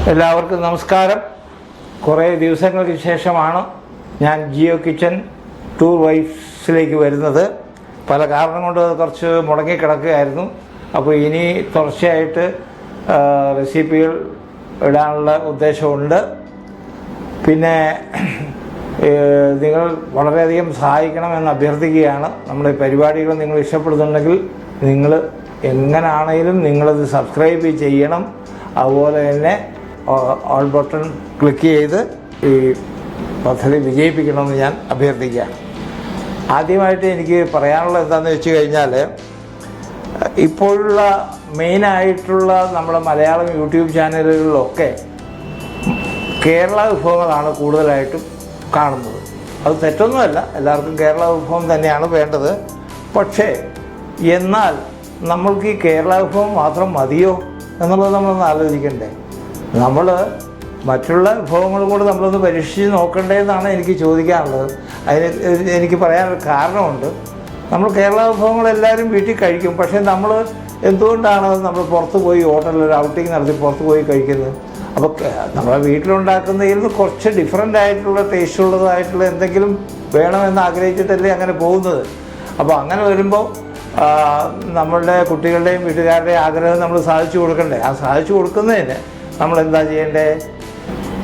എല്ലാവർക്കും നമസ്കാരം. കുറേ ദിവസങ്ങൾക്ക് ശേഷമാണ് ഞാൻ ജിയോ കിച്ചൻ ടൂർ വൈബ്സിലേക്ക് വരുന്നത്. പല കാരണം കൊണ്ട് കുറച്ച് മുടങ്ങിക്കിടക്കുകയായിരുന്നു. അപ്പോൾ ഇനി തുടർച്ചയായിട്ട് റെസിപ്പികൾ ഇടാനുള്ള ഉദ്ദേശമുണ്ട്. പിന്നെ നിങ്ങൾ വളരെയധികം സഹായിക്കണമെന്ന് അഭ്യർത്ഥിക്കുകയാണ്. നമ്മുടെ പരിപാടികൾ നിങ്ങൾ ഇഷ്ടപ്പെടുന്നുണ്ടെങ്കിൽ നിങ്ങൾ എങ്ങനെയാണെങ്കിലും നിങ്ങളത് സബ്സ്ക്രൈബ് ചെയ്യണം. അതുപോലെ തന്നെ ഓൾ ബട്ടൺ ക്ലിക്ക് ചെയ്ത് ഈ പദ്ധതി വിജയിപ്പിക്കണമെന്ന് ഞാൻ അഭ്യർത്ഥിക്കുകയാണ്. ആദ്യമായിട്ട് എനിക്ക് പറയാനുള്ളത് എന്താണെന്ന് വെച്ച് കഴിഞ്ഞാൽ, ഇപ്പോഴുള്ള മെയിനായിട്ടുള്ള നമ്മുടെ മലയാളം യൂട്യൂബ് ചാനലുകളിലൊക്കെ കേരള വിഭവങ്ങളാണ് കൂടുതലായിട്ടും കാണുന്നത്. അത് തെറ്റൊന്നുമല്ല, എല്ലാവർക്കും കേരള വിഭവം തന്നെയാണ് വേണ്ടത്. പക്ഷേ എന്നാൽ നമ്മൾക്ക് ഈ കേരള വിഭവം മാത്രം മതിയോ എന്നുള്ളത് നമ്മളൊന്ന് ആലോചിക്കണ്ടേ? നമ്മൾ മറ്റുള്ള വിഭവങ്ങളും കൂടെ നമ്മളൊന്ന് പരീക്ഷിച്ച് നോക്കണ്ടേന്നാണ് എനിക്ക് ചോദിക്കാനുള്ളത്. അതിന് എനിക്ക് പറയാനൊരു കാരണമുണ്ട്. നമ്മൾ കേരള വിഭവങ്ങളെല്ലാവരും വീട്ടിൽ കഴിക്കും. പക്ഷേ നമ്മൾ എന്തുകൊണ്ടാണ് നമ്മൾ പുറത്ത് പോയി ഹോട്ടലിൽ ഔട്ടിങ് നടത്തി പുറത്ത് പോയി കഴിക്കുന്നത്? അപ്പോൾ നമ്മളെ വീട്ടിലുണ്ടാക്കുന്നതിൽ നിന്ന് കുറച്ച് ഡിഫറൻ്റ് ആയിട്ടുള്ള ടേസ്റ്റ് ഉള്ളതായിട്ടുള്ള എന്തെങ്കിലും വേണമെന്ന് ആഗ്രഹിച്ചിട്ടല്ലേ അങ്ങനെ പോകുന്നത്. അപ്പോൾ അങ്ങനെ വരുമ്പോൾ നമ്മളുടെ കുട്ടികളുടെയും വീട്ടുകാരുടെയും ആഗ്രഹം നമ്മൾ സാധിച്ചു കൊടുക്കണ്ടേ? ആ സാധിച്ചു കൊടുക്കുന്നതിന് നമ്മളെന്താ ചെയ്യേണ്ടേ?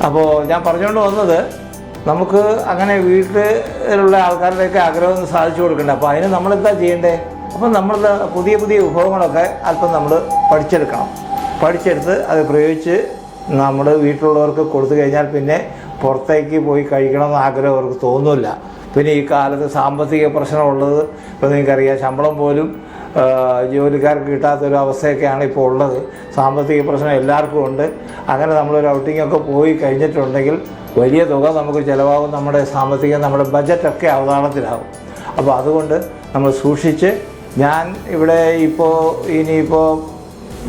അപ്പോൾ ഞാൻ പറഞ്ഞുകൊണ്ട് വന്നത്, നമുക്ക് അങ്ങനെ വീട്ടിലുള്ള ആൾക്കാരുടെയൊക്കെ ആഗ്രഹം ഒന്ന് സാധിച്ചു കൊടുക്കണ്ടേ? അപ്പോൾ അതിന് നമ്മളെന്താ ചെയ്യേണ്ടേ? അപ്പോൾ നമ്മൾ പുതിയ പുതിയ വിഭവങ്ങളൊക്കെ അല്പം നമ്മൾ പഠിച്ചെടുത്ത് അത് പ്രയോഗിച്ച് നമ്മൾ വീട്ടിലുള്ളവർക്ക് കൊടുത്തു കഴിഞ്ഞാൽ പിന്നെ പുറത്തേക്ക് പോയി കഴിക്കണമെന്ന് ആഗ്രഹം അവർക്ക് തോന്നില്ല. പിന്നെ ഈ കാലത്ത് സാമ്പത്തിക പ്രശ്നമുള്ളത് ഇപ്പോൾ നിങ്ങൾക്കറിയാം. ശമ്പളം പോലും ജോലിക്കാർക്ക് കിട്ടാത്തൊരു അവസ്ഥയൊക്കെയാണ് ഇപ്പോൾ ഉള്ളത്. സാമ്പത്തിക പ്രശ്നം എല്ലാവർക്കും ഉണ്ട്. അങ്ങനെ നമ്മളൊരു ഔട്ടിങ്ങൊക്കെ പോയി കഴിഞ്ഞിട്ടുണ്ടെങ്കിൽ വലിയ തുക നമുക്ക് ചിലവാകും. നമ്മുടെ ബജറ്റൊക്കെ അവതാളത്തിലാകും. അപ്പോൾ അതുകൊണ്ട് നമ്മൾ സൂക്ഷിച്ച്, ഞാൻ ഇവിടെ ഇനിയിപ്പോൾ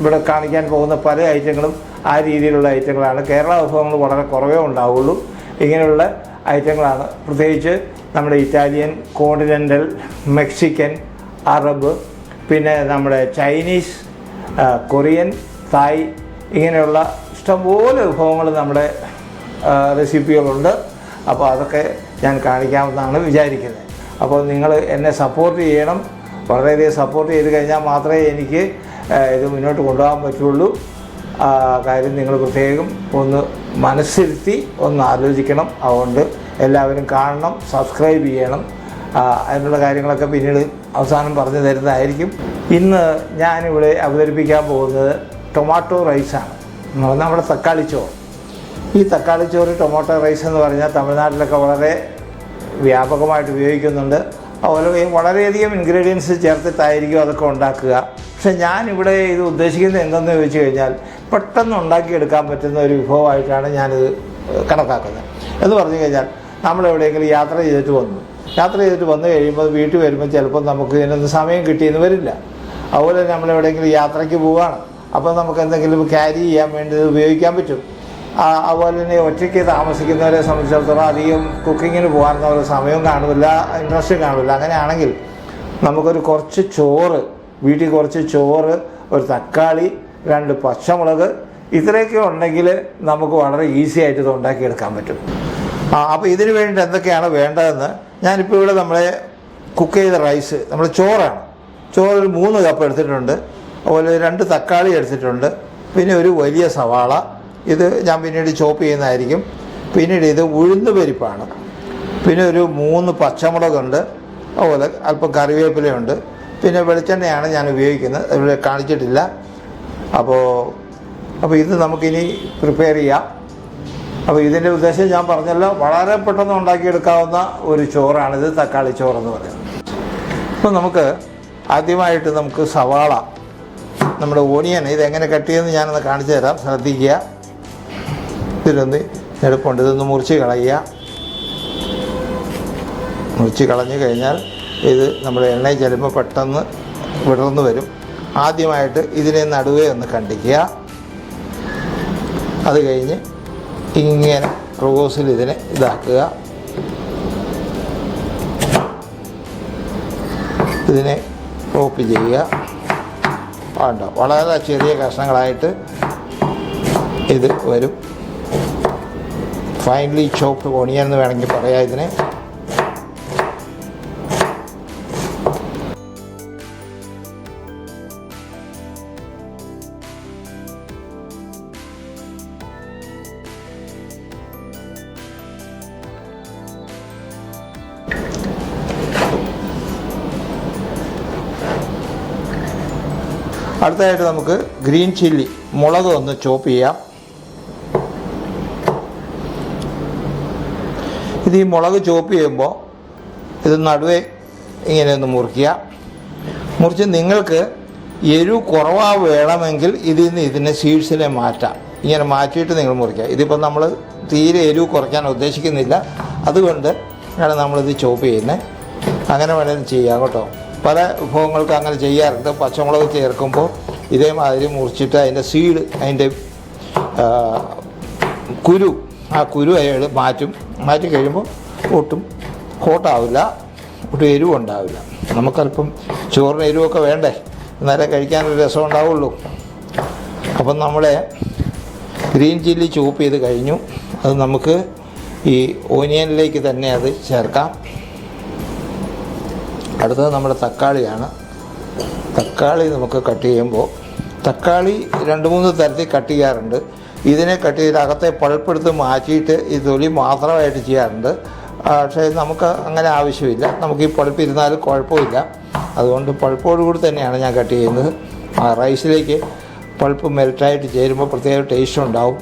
ഇവിടെ കാണിക്കാൻ പോകുന്ന പല ഐറ്റങ്ങളും ആ രീതിയിലുള്ള ഐറ്റങ്ങളാണ്. കേരള വിഭവങ്ങൾ വളരെ കുറവേ ഉണ്ടാവുള്ളൂ. ഇങ്ങനെയുള്ള ഐറ്റങ്ങളാണ്. പ്രത്യേകിച്ച് നമ്മുടെ ഇറ്റാലിയൻ, കോണ്ടിനെൻ്റൽ, മെക്സിക്കൻ, അറബ്, പിന്നെ നമ്മുടെ ചൈനീസ്, കൊറിയൻ, തായ്, ഇങ്ങനെയുള്ള ഇഷ്ടംപോലെ വിഭവങ്ങൾ നമ്മുടെ റെസിപ്പികളുണ്ട്. അപ്പോൾ അതൊക്കെ ഞാൻ കാണിക്കാമെന്നാണ് വിചാരിക്കുന്നത്. അപ്പോൾ നിങ്ങൾ എന്നെ സപ്പോർട്ട് ചെയ്യണം. വളരെയധികം സപ്പോർട്ട് ചെയ്ത് കഴിഞ്ഞാൽ മാത്രമേ എനിക്ക് ഇത് മുന്നോട്ട് കൊണ്ടുപോകാൻ പറ്റുള്ളൂ. കാര്യം നിങ്ങൾ പ്രത്യേകം ഒന്ന് മനസ്സിരുത്തി ഒന്ന് ആലോചിക്കണം. അതുകൊണ്ട് എല്ലാവരും കാണണം, സബ്സ്ക്രൈബ് ചെയ്യണം. അതിനുള്ള കാര്യങ്ങളൊക്കെ പിന്നീട് അവസാനം പറഞ്ഞു തരുന്നതായിരിക്കും. ഇന്ന് ഞാനിവിടെ അവതരിപ്പിക്കാൻ പോകുന്നത് ടൊമാറ്റോ റൈസാണ്. നമ്മുടെ തക്കാളിച്ചോറ്. ഈ തക്കാളിച്ചോറ്, ടൊമാറ്റോ റൈസ് എന്ന് പറഞ്ഞാൽ തമിഴ്നാട്ടിലൊക്കെ വളരെ വ്യാപകമായിട്ട് ഉപയോഗിക്കുന്നുണ്ട്. അതുപോലെ വളരെയധികം ഇൻഗ്രീഡിയൻസ് ചേർത്തിട്ടായിരിക്കും അതൊക്കെ ഉണ്ടാക്കുക. പക്ഷെ ഞാനിവിടെ ഇത് ഉദ്ദേശിക്കുന്നത് എന്തെന്ന് ചോദിച്ചു കഴിഞ്ഞാൽ, പെട്ടെന്ന് ഉണ്ടാക്കിയെടുക്കാൻ പറ്റുന്ന ഒരു വിഭവമായിട്ടാണ് ഞാനിത് കണക്കാക്കുന്നത്. എന്ന് പറഞ്ഞു കഴിഞ്ഞാൽ, നമ്മളെവിടെയെങ്കിലും യാത്ര ചെയ്തിട്ട് വന്നു കഴിയുമ്പോൾ വീട്ടിൽ വരുമ്പോൾ ചിലപ്പോൾ നമുക്ക് ഇതിനൊന്നും സമയം കിട്ടിയെന്ന് വരില്ല. അതുപോലെ നമ്മളെവിടെയെങ്കിലും യാത്രയ്ക്ക് പോവുകയാണ്. അപ്പോൾ നമുക്ക് എന്തെങ്കിലും ക്യാരി ചെയ്യാൻ വേണ്ടി ഇത് ഉപയോഗിക്കാൻ പറ്റും. അതുപോലെ തന്നെ ഒറ്റയ്ക്ക് താമസിക്കുന്നവരെ സംബന്ധിച്ചിടത്തോളം അധികം കുക്കിങ്ങിന് പോകാനൊന്നും അവരുടെ സമയവും കാണില്ല, ഇൻട്രസ്റ്റും കാണില്ല. അങ്ങനെയാണെങ്കിൽ നമുക്കൊരു വീട്ടിൽ കുറച്ച് ചോറ്, ഒരു തക്കാളി, 2 പച്ചമുളക്, ഇത്രയൊക്കെ ഉണ്ടെങ്കിൽ നമുക്ക് വളരെ ഈസി ആയിട്ട് ഇത് ഉണ്ടാക്കിയെടുക്കാൻ പറ്റും. അപ്പോൾ ഇതിന് വേണ്ടി എന്തൊക്കെയാണ് വേണ്ടതെന്ന് ഞാനിപ്പോൾ ഇവിടെ നമ്മളെ കുക്ക് ചെയ്ത റൈസ്, നമ്മുടെ ചോറാണ്. ചോറ് 3 കപ്പ് എടുത്തിട്ടുണ്ട്. അതുപോലെ 2 തക്കാളി എടുത്തിട്ടുണ്ട്. പിന്നെ ഒരു വലിയ സവാള, ഇത് ഞാൻ പിന്നീട് ചോപ്പ് ചെയ്യുന്നതായിരിക്കും. പിന്നീട് ഇത് ഉഴുന്ന് പരിപ്പാണ്. പിന്നെ ഒരു 3 പച്ചമുളകുണ്ട്. അതുപോലെ അല്പം കറിവേപ്പിലയുണ്ട്. പിന്നെ വെളിച്ചെണ്ണയാണ് ഞാൻ ഉപയോഗിക്കുന്നത്, ഇവിടെ കാണിച്ചിട്ടില്ല. അപ്പോൾ ഇത് നമുക്കിനി പ്രിപ്പയർ ചെയ്യാം. അപ്പോൾ ഇതിൻ്റെ ഉദ്ദേശം ഞാൻ പറഞ്ഞല്ലോ, വളരെ പെട്ടെന്ന് ഉണ്ടാക്കിയെടുക്കാവുന്ന ഒരു ചോറാണിത്, തക്കാളി ചോറെന്ന് പറയുന്നത്. അപ്പോൾ നമുക്ക് ആദ്യമായിട്ട് സവാള, നമ്മുടെ ഓണിയൻ, ഇതെങ്ങനെ കട്ട് ചെയ്യുമെന്ന് ഞാനൊന്ന് കാണിച്ചു തരാം, ശ്രദ്ധിക്കുക. ഇതിലൊന്ന് എളുപ്പമുണ്ട്. ഇതൊന്ന് മുറിച്ച് കളഞ്ഞു കഴിഞ്ഞാൽ ഇത് നമ്മുടെ എണ്ണയിൽ ചെല്ലുമ്പോൾ പെട്ടെന്ന് വിടർന്ന് വരും. ആദ്യമായിട്ട് ഇതിനെ നടുവേ ഒന്ന് കണ്ടിക്കുക. അത് കഴിഞ്ഞ് ഇങ്ങനെ ക്രോസിൽ ഇതിനെ ഇതാക്കുക. ഇതിനെ ചോപ്പ് ചെയ്യുക. വളരെ ചെറിയ കഷ്ണങ്ങളായിട്ട് ഇത് വരും. ഫൈനലി ചോപ്ഡ് ഓണിയൻ എന്ന് വേണമെങ്കിൽ പറയാം ഇതിനെ. അടുത്തതായിട്ട് നമുക്ക് ഗ്രീൻ ചില്ലി മുളക് ഒന്ന് ചോപ്പ് ചെയ്യാം. ഇത് ഈ മുളക് ചോപ്പ് ചെയ്യുമ്പോൾ ഇത് നടുവേ ഇങ്ങനെ ഒന്ന് മുറിച്ച് നിങ്ങൾക്ക് എരിവ് കുറവാ വേണമെങ്കിൽ ഇതിൽ നിന്ന് ഇതിനെ സീഡ്സിനെ മാറ്റാം. ഇങ്ങനെ മാറ്റിയിട്ട് നിങ്ങൾ മുറിക്കുക. ഇതിപ്പോൾ നമ്മൾ തീരെ എരിവ് കുറയ്ക്കാൻ ഉദ്ദേശിക്കുന്നില്ല, അതുകൊണ്ട് ആണ് നമ്മളിത് ചോപ്പ് ചെയ്യുന്നത്. അങ്ങനെ വേണമെങ്കിലും ചെയ്യാം കേട്ടോ. പല വിഭവങ്ങൾക്ക് അങ്ങനെ ചെയ്യാറുണ്ട്. പച്ചമുളക് ചേർക്കുമ്പോൾ ഇതേമാതിരി മുറിച്ചിട്ട് അതിൻ്റെ സീഡ്, അതിൻ്റെ ആ കുരു അയാൾ മാറ്റി കഴിയുമ്പോൾ ഒട്ടും ഹോട്ടാവില്ല, ഒട്ടും എരിവും ഉണ്ടാവില്ല. നമുക്കല്പം ചോറിന് എരിവൊക്കെ വേണ്ടേ, എന്നാലേ കഴിക്കാനൊരു രസം ഉണ്ടാവുള്ളൂ. അപ്പം നമ്മളെ ഗ്രീൻ ചില്ലി ചോപ്പ് ചെയ്ത് കഴിഞ്ഞു. അത് നമുക്ക് ഈ ഓനിയനിലേക്ക് തന്നെ അത് ചേർക്കാം. അടുത്തത് നമ്മുടെ തക്കാളിയാണ്. തക്കാളി നമുക്ക് കട്ട് ചെയ്യുമ്പോൾ തക്കാളി 2-3 തരത്തിൽ കട്ട് ചെയ്യാറുണ്ട്. ഇതിനെ കട്ട് ചെയ്ത് അകത്തെ പൾപ്പെടുത്ത് മാറ്റിയിട്ട് ഈ തൊലി മാത്രമായിട്ട് ചെയ്യാറുണ്ട്. പക്ഷേ നമുക്ക് അങ്ങനെ ആവശ്യമില്ല. നമുക്ക് ഈ പൾപ്പ് ഇരുന്നാലും കുഴപ്പമില്ല. അതുകൊണ്ട് പൾപ്പോടുകൂടി തന്നെയാണ് ഞാൻ കട്ട് ചെയ്യുന്നത്. റൈസിലേക്ക് പൾപ്പ് മെൽറ്റായിട്ട് ചേരുമ്പോൾ പ്രത്യേക ടേസ്റ്റ് ഉണ്ടാവും.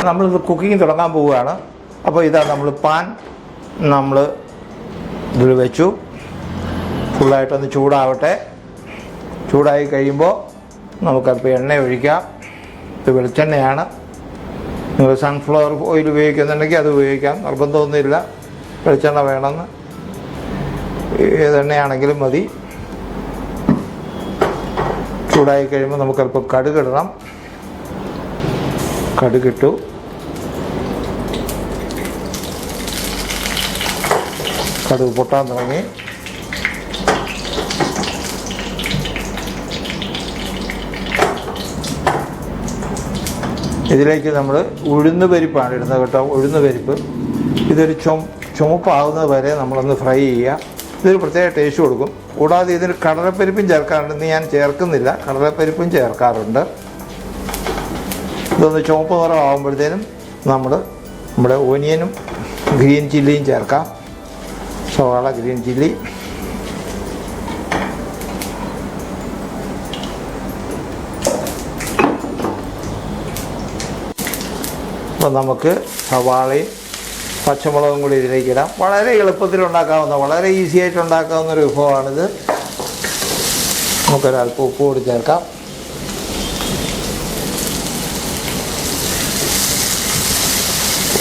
നമ്മളിത് കുക്കിംഗ് തുടങ്ങാൻ പോവുകയാണ്. അപ്പോൾ ഇതാ നമ്മൾ പാൻ നമ്മൾ ഇതിൽ വെച്ചു. ഫുള്ളായിട്ടൊന്ന് ചൂടാവട്ടെ. ചൂടായി കഴിയുമ്പോൾ നമുക്കപ്പോൾ എണ്ണ ഒഴിക്കാം. ഇത് വെളിച്ചെണ്ണയാണ്. നിങ്ങൾ സൺഫ്ലവർ ഓയിൽ ഉപയോഗിക്കുന്നുണ്ടെങ്കിൽ അത് ഉപയോഗിക്കാം, നിർബന്ധമൊന്നുമില്ല. വെളിച്ചെണ്ണ വേണമെന്ന് ഏതെണ്ണയാണെങ്കിലും മതി. ചൂടായി കഴിയുമ്പോൾ നമുക്കല്പം കടുകിടണം. കടുകിട്ടു. കടുക് പൊട്ടാൻ തുടങ്ങി. ഇതിലേക്ക് നമ്മൾ ഉഴുന്ന് പരിപ്പാണ് ഇടുന്നത് കേട്ടോ. ഉഴുന്ന് പരിപ്പ് ഇതൊരു ചുമപ്പാകുന്നത് വരെ നമ്മളൊന്ന് ഫ്രൈ ചെയ്യുക. ഇതൊരു പ്രത്യേക ടേസ്റ്റ് കൊടുക്കും. കൂടാതെ ഇതിന് കടലപ്പരിപ്പും ചേർക്കാറുണ്ട്. ഇന്ന് ഞാൻ ചേർക്കുന്നില്ല, കടലപ്പരിപ്പും ചേർക്കാറുണ്ട്. ഇതൊന്ന് ചുവപ്പ് നിറം ആകുമ്പോഴത്തേനും നമ്മുടെ ഓനിയനും ഗ്രീൻ ചില്ലിയും ചേർക്കാം. സവാള, ഗ്രീൻ ചില്ലി. അപ്പോൾ നമുക്ക് സവാളയും പച്ചമുളകും കൂടി ഇതിലേക്ക് ഇടാം. വളരെ എളുപ്പത്തിൽ ഉണ്ടാക്കാവുന്ന, വളരെ ഈസി ആയിട്ട് ഉണ്ടാക്കാവുന്ന ഒരു വിഭവമാണിത്. നമുക്കൊരല്പം ഉപ്പ് കൂടി ചേർക്കാം.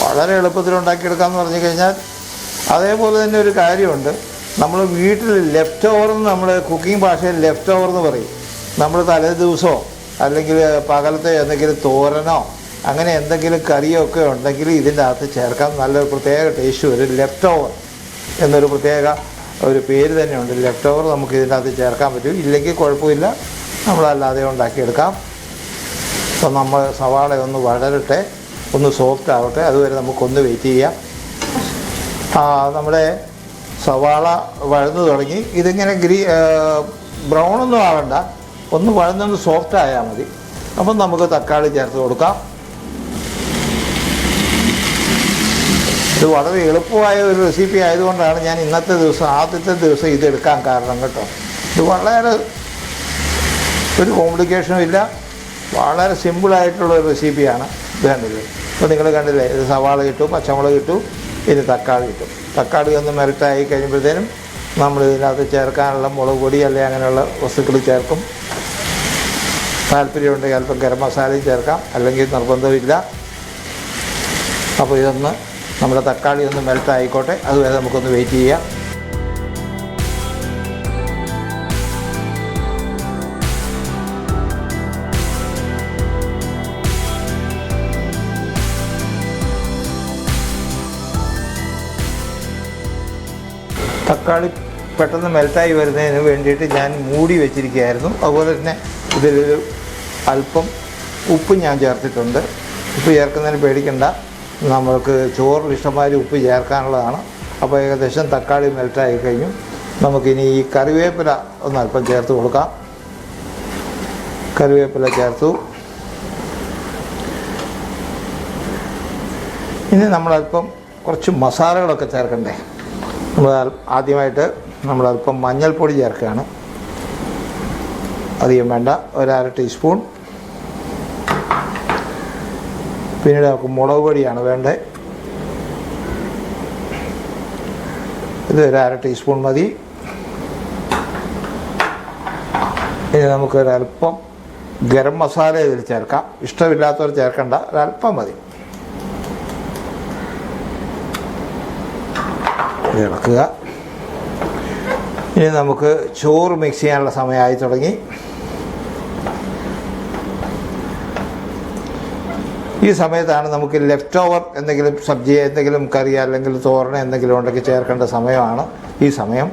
വളരെ എളുപ്പത്തിൽ ഉണ്ടാക്കിയെടുക്കാമെന്ന് പറഞ്ഞു കഴിഞ്ഞാൽ, അതേപോലെ തന്നെ ഒരു കാര്യമുണ്ട്. നമ്മൾ വീട്ടിൽ ലെഫ്റ്റ് ഓവറെന്ന്, നമ്മൾ കുക്കിംഗ് ഭാഷയിൽ ലെഫ്റ്റ് ഓവർ എന്ന് പറയും. നമ്മൾ തലേ ദിവസമോ അല്ലെങ്കിൽ പകലത്തെ എന്തെങ്കിലും തോരനോ അങ്ങനെ എന്തെങ്കിലും കറിയോ ഒക്കെ ഉണ്ടെങ്കിൽ ഇതിൻ്റെ അകത്ത് ചേർക്കാം. നല്ലൊരു പ്രത്യേക ടേസ്റ്റ് വരും. ലെഫ്റ്റ് ഓവർ എന്നൊരു പ്രത്യേക ഒരു പേര് തന്നെയുണ്ട്. ലെഫ്റ്റ് ഓവർ നമുക്ക് ഇതിൻ്റെ അകത്ത് ചേർക്കാൻ പറ്റും. ഇല്ലെങ്കിൽ കുഴപ്പമില്ല, നമ്മളല്ലാതെ ഉണ്ടാക്കിയെടുക്കാം. അപ്പോൾ നമ്മൾ സവാള ഒന്ന് വഴരട്ടെ, ഒന്ന് സോഫ്റ്റ് ആവട്ടെ. അതുവരെ നമുക്കൊന്ന് വെയിറ്റ് ചെയ്യാം. നമ്മുടെ സവാള വഴന്നു തുടങ്ങി. ഇതിങ്ങനെ ബ്രൗണൊന്നും ആവണ്ട, ഒന്ന് വഴന്നൊന്ന് സോഫ്റ്റ് ആയാൽ മതി. അപ്പം നമുക്ക് തക്കാളി ചേർത്ത് കൊടുക്കാം. ഇത് വളരെ എളുപ്പമായ ഒരു റെസിപ്പി ആയതുകൊണ്ടാണ് ഞാൻ ഇന്നത്തെ ദിവസം, ആദ്യത്തെ ദിവസം ഇതെടുക്കാൻ കാരണം കേട്ടോ. ഇത് വളരെ ഒരു കോംപ്ലിക്കേഷനും ഇല്ല, വളരെ സിമ്പിളായിട്ടുള്ള ഒരു റെസിപ്പിയാണ്. ഇത് കണ്ടില്ലേ? ഇപ്പോൾ നിങ്ങൾ കണ്ടില്ലേ, ഇത് സവാള ഇട്ടു, പച്ചമുളക് ഇട്ടു, ഇനി തക്കാളി ഇട്ടു. തക്കാളി ഒന്ന് മെൽറ്റായി കഴിയുമ്പോഴത്തേനും നമ്മൾ ഇതിനകത്ത് ചേർക്കാനുള്ള മുളക് പൊടി അല്ലെങ്കിൽ അങ്ങനെയുള്ള വസ്തുക്കൾ ചേർക്കും. താല്പര്യമുണ്ടെങ്കിൽ അല്പം ഗരം മസാലയും ചേർക്കാം, അല്ലെങ്കിൽ നിർബന്ധമില്ല. അപ്പോൾ ഇതൊന്ന് നമ്മുടെ തക്കാളി ഒന്ന് മെൽറ്റായിക്കോട്ടെ, അതുവരെ നമുക്കൊന്ന് വെയിറ്റ് ചെയ്യാം. തക്കാളി പെട്ടെന്ന് മെൽറ്റായി വരുന്നതിന് വേണ്ടിയിട്ട് ഞാൻ മൂടി വെച്ചിരിക്കുകയായിരുന്നു. അതുപോലെ തന്നെ ഇതിലൊരു അല്പം ഉപ്പ് ഞാൻ ചേർത്തിട്ടുണ്ട്. ഉപ്പ് ചേർക്കുന്നതിന് പേടിക്കണ്ട, നമ്മൾക്ക് ചോറിൽ ഇഷ്ടംമാതിരി ഉപ്പ് ചേർക്കാനുള്ളതാണ്. അപ്പോൾ ഏകദേശം തക്കാളി മെൽറ്റായി കഴിഞ്ഞു. നമുക്കിനി ഈ കറിവേപ്പില ഒന്ന് അല്പം ചേർത്ത് കൊടുക്കാം. കറിവേപ്പില ചേർത്തു. ഇനി നമ്മളല്പം കുറച്ച് മസാലകളൊക്കെ ചേർക്കണ്ടേ. നമ്മൾ ആദ്യമായിട്ട് നമ്മളല്പം മഞ്ഞൾപ്പൊടി ചേർക്കുകയാണ്. അധികം വേണ്ട, 1/2 ടീസ്പൂൺ. പിന്നീട് നമുക്ക് മുളക് പൊടിയാണ് വേണ്ടത്. ഇത് 1/2 ടീസ്പൂൺ മതി. ഇനി നമുക്ക് ഒരല്പം ഗരം മസാല ഇതിൽ ചേർക്കാം. ഇഷ്ടമില്ലാത്തവർ ചേർക്കണ്ട, ഒരല്പം മതി. ഇളക്കുക. ഇനി നമുക്ക് ചോറ് മിക്സ് ചെയ്യാനുള്ള സമയമായി തുടങ്ങി. ഈ സമയത്താണ് നമുക്ക് ലെഫ്റ്റ് ഓവർ എന്തെങ്കിലും സബ്ജി, എന്തെങ്കിലും കറി അല്ലെങ്കിൽ തോരൻ എന്തെങ്കിലും ഉണ്ടെങ്കിൽ ചേർക്കേണ്ട സമയമാണ് ഈ സമയം.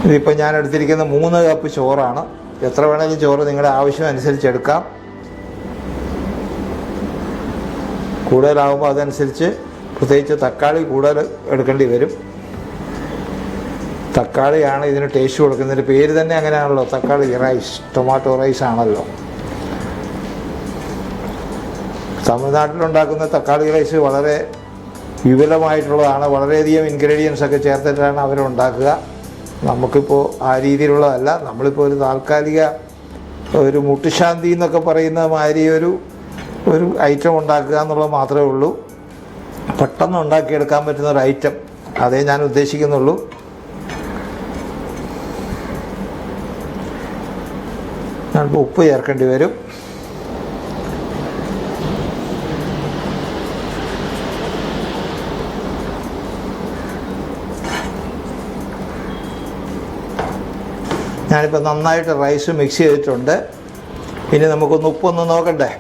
ഇതിപ്പോൾ ഞാൻ എടുത്തിരിക്കുന്ന 3 കപ്പ് ചോറാണ്. എത്ര വേണമെങ്കിലും ചോറ് നിങ്ങളുടെ ആവശ്യം അനുസരിച്ച് എടുക്കാം. കൂടുതലാകുമ്പോൾ അതനുസരിച്ച് പ്രത്യേകിച്ച് തക്കാളി കൂടുതൽ എടുക്കേണ്ടി വരും. തക്കാളിയാണ് ഇതിന് ടേസ്റ്റ് കൊടുക്കുന്നതിൻ്റെ പേര് തന്നെ അങ്ങനെയാണല്ലോ, തക്കാളി റൈസ്, ടൊമാറ്റോ റൈസ് ആണല്ലോ. തമിഴ്നാട്ടിലുണ്ടാക്കുന്ന തക്കാളി റൈസ് വളരെ വിപുലമായിട്ടുള്ളതാണ്. വളരെയധികം ഇൻഗ്രീഡിയൻസ് ഒക്കെ ചേർത്തിട്ടാണ് അവരുണ്ടാക്കുക. നമുക്കിപ്പോൾ ആ രീതിയിലുള്ളതല്ല. നമ്മളിപ്പോൾ ഒരു താൽക്കാലിക ഒരു മുട്ടുശാന്തി എന്നൊക്കെ പറയുന്ന മാതിരി ഒരു ഐറ്റം ഉണ്ടാക്കുക എന്നുള്ളത് മാത്രമേ ഉള്ളൂ. പെട്ടെന്ന് ഉണ്ടാക്കിയെടുക്കാൻ പറ്റുന്ന ഒരു ഐറ്റം, അതേ ഞാൻ ഉദ്ദേശിക്കുന്നുള്ളൂ. ഞാനിപ്പോൾ ഉപ്പ് ചേർക്കേണ്ടി വരും. ഞാനിപ്പോൾ നന്നായിട്ട് റൈസ് മിക്സ് ചെയ്തിട്ടുണ്ട്. ഇനി നമുക്കൊന്ന് ഉപ്പൊന്ന് നോക്കണ്ടേ,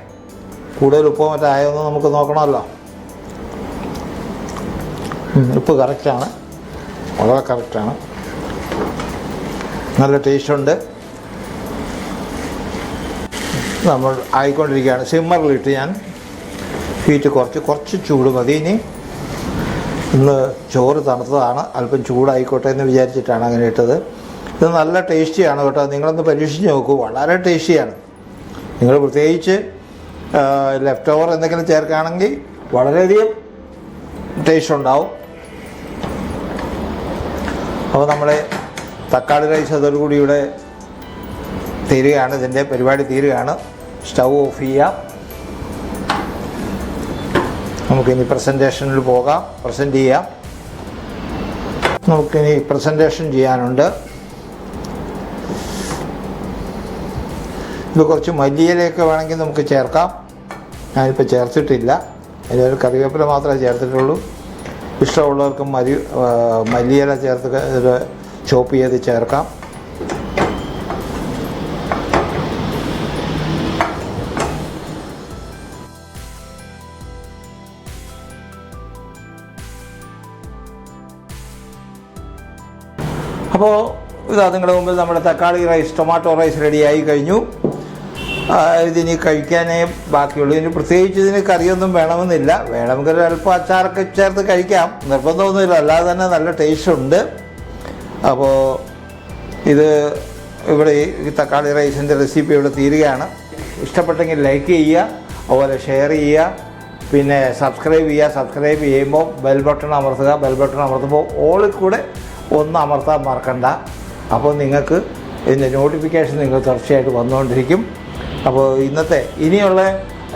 കൂടുതൽ ഉപ്പോ മറ്റായോന്ന് നമുക്ക് നോക്കണമല്ലോ. ഉപ്പ് കറക്റ്റാണ്, വളരെ കറക്റ്റാണ്, നല്ല ടേസ്റ്റുണ്ട്. നമ്മൾ ആയിക്കൊണ്ടിരിക്കുകയാണ്. സിമ്മറിലിട്ട് ഞാൻ ഹീറ്റ് കുറച്ച് ചൂട് മതി. ഇന്ന് ചോറ് തണുത്തതാണ്, അല്പം ചൂടായിക്കോട്ടെ എന്ന് വിചാരിച്ചിട്ടാണ് അങ്ങനെ ഇട്ടത്. ഇത് നല്ല ടേസ്റ്റിയാണ് കേട്ടോ, നിങ്ങളൊന്ന് പരീക്ഷിച്ച് നോക്കൂ, വളരെ ടേസ്റ്റിയാണ്. നിങ്ങൾ പ്രത്യേകിച്ച് ലെഫ്റ്റ് ഓവർ എന്തെങ്കിലും ചേർക്കുകയാണെങ്കിൽ വളരെയധികം ടേസ്റ്റ് ഉണ്ടാവും. അപ്പോൾ നമ്മളെ തക്കാളി റൈസ് അതോടുകൂടി ഇവിടെ തീരുകയാണ്, ഇതിൻ്റെ പരിപാടി തീരുകയാണ്. സ്റ്റൗ ഓഫ് ചെയ്യാം. നമുക്കിനി പ്രസൻറ്റേഷനിൽ പോകാം, പ്രസൻറ്റ് ചെയ്യാം. നമുക്കിനി പ്രസൻറ്റേഷൻ ചെയ്യാനുണ്ട്. ഇത് കുറച്ച് മല്ലിയിലയൊക്കെ വേണമെങ്കിൽ നമുക്ക് ചേർക്കാം. ഞാനിപ്പോൾ ചേർത്തിട്ടില്ല, അതിലൊരു കറിവേപ്പില മാത്രമേ ചേർത്തിട്ടുള്ളൂ. ഇഷ്ടമുള്ളവർക്ക് മല്ലിയില ചേർത്ത് ചോപ്പ് ചെയ്ത് ചേർക്കാം. അപ്പോൾ ഇതാ നിങ്ങളുടെ മുമ്പിൽ നമ്മുടെ തക്കാളി റൈസ്, ടൊമാറ്റോ റൈസ് റെഡിയായി കഴിഞ്ഞു. ഇതിനി കഴിക്കാനേ ബാക്കിയുള്ളൂ. ഇതിന് പ്രത്യേകിച്ച് ഇതിന് കറിയൊന്നും വേണമെന്നില്ല. വേണമെങ്കിൽ അല്പം അച്ചാറൊക്കെ ചേർത്ത് കഴിക്കാം, നിർബന്ധമൊന്നുമില്ല. അല്ലാതെ തന്നെ നല്ല ടേസ്റ്റ് ഉണ്ട്. അപ്പോൾ ഇത് ഇവിടെ ഈ തക്കാളി റൈസിൻ്റെ റെസിപ്പി ഇവിടെ തീരുകയാണ്. ഇഷ്ടപ്പെട്ടെങ്കിൽ ലൈക്ക് ചെയ്യുക, അതുപോലെ ഷെയർ ചെയ്യുക, പിന്നെ സബ്സ്ക്രൈബ് ചെയ്യുക. സബ്സ്ക്രൈബ് ചെയ്യുമ്പോൾ ബെൽ ബട്ടൺ അമർത്തുക. ബെൽ ബട്ടൺ അമർത്തുമ്പോൾ ഓളിൽ കൂടെ ഒന്ന് അമർത്താൻ മറക്കണ്ട. അപ്പോൾ നിങ്ങൾക്ക് ഇതിൻ്റെ നോട്ടിഫിക്കേഷൻ നിങ്ങൾ തീർച്ചയായിട്ടും വന്നുകൊണ്ടിരിക്കും. അപ്പോൾ ഇനിയുള്ള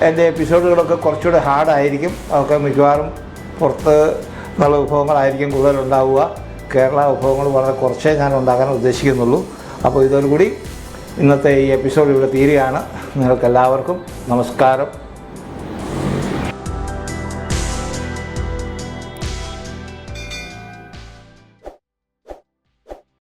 എൻ്റെ എപ്പിസോഡുകളൊക്കെ കുറച്ചുകൂടെ ഹാർഡായിരിക്കും. അതൊക്കെ മിക്കവാറും പുറത്ത് നല്ല വിഭവങ്ങളായിരിക്കും കൂടുതലുണ്ടാവുക. കേരള വിഭവങ്ങൾ വളരെ കുറച്ചേ ഞാൻ ഉണ്ടാക്കാൻ ഉദ്ദേശിക്കുന്നുള്ളൂ. അപ്പോൾ ഇതോടുകൂടി ഇന്നത്തെ ഈ എപ്പിസോഡ് ഇവിടെ തീരുകയാണ്. നിങ്ങൾക്കെല്ലാവർക്കും നമസ്കാരം.